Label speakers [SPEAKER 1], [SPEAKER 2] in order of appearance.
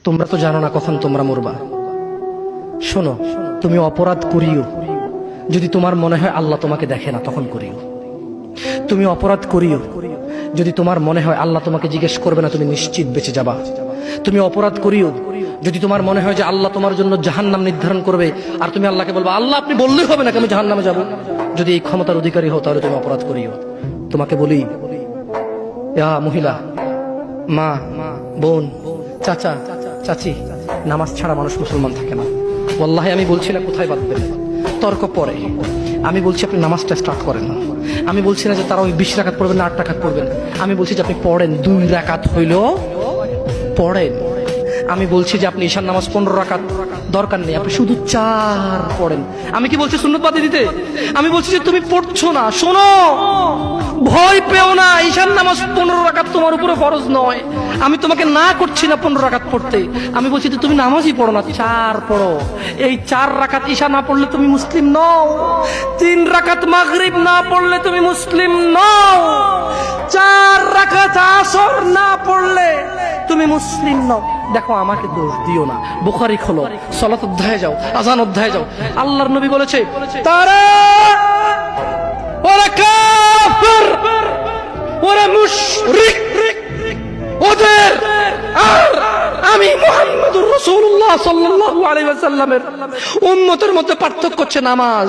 [SPEAKER 1] তোমরা তো জানো না কখন তোমরা মরবা। শোনো, তুমি অপরাধ করিও যদি তোমার মনে হয় আল্লাহ তোমাকে দেখে না, তখন করিও। তুমি অপরাধ করিও যদি তোমার মনে হয় আল্লাহ তোমাকে জিজ্ঞেস করবে না, তুমি নিশ্চিত বেঁচে যাবা। তুমি অপরাধ করিও যদি তোমার মনে হয় যে আল্লাহ তোমার জন্য জাহান্নাম নির্ধারণ করবে, আর তুমি আল্লাহকে বলবা আল্লাহ আপনি বললেই হবে নাকি আমি জাহান্নামে যাব। যদি এই ক্ষমতার অধিকারী হও তাহলে তুমি অপরাধ করিও। তোমাকে বলি, মহিলা, মা, বোন, চাচা, চাচি, নামাজ ছাড়া মানুষ মুসলমান থাকে না। ওয়াল্লাহি আমি বলছি না কোথায় বাঁধবেন, তর্ক পরে। আমি বলছি আপনি নামাজটা স্টার্ট করেন না। আমি বলছি না যে তারা ওই 20 রাকাত পড়বেন না 8 রাকাত পড়বেন। আমি বলছি যে আপনি পড়েন, 2 রাকাত হইলেও পড়েন। আমি বলছি যে আপনি ঈশার নামাজ 15 রাকাত দরকার নেই, আপনি শুধু 4 পড়েন। আমি কি বলছি সুন্নত বাদ দিতে? আমি বলছি যে তুমি পড়ছো না, শোনো, ভয় পেও না। ঈশার নামাজ 15 রাকাত তোমার উপরে ফরজ নয়। আমি তোমাকে না করছি না 15 রাকাত পড়তে। আমি বলছি যে তুমি নামাজই পড়ো না, 4 পড়ো। এই 4 রাকাত ঈশা না পড়লে তুমি মুসলিম নও। 3 রাকাত মাগরিব না পড়লে তুমি মুসলিম নও। 4 রাকাত আসর না পড়লে তুমি মুসলিম নও। দেখো, আমাকে দোষ দিও না। বুখারী খোলো, সালাত অধ্যায়ে যাও, আযান অধ্যায়ে যাও। আল্লাহর নবী বলেছে তারা ওরা কাফির, ওরা মুশরিক, ওদের আর আমি মুহাম্মদুর রাসূলুল্লাহ সাল্লাল্লাহু আলাইহি ওয়াসাল্লামের উম্মতের মধ্যে পার্থক্য হচ্ছে নামাজ।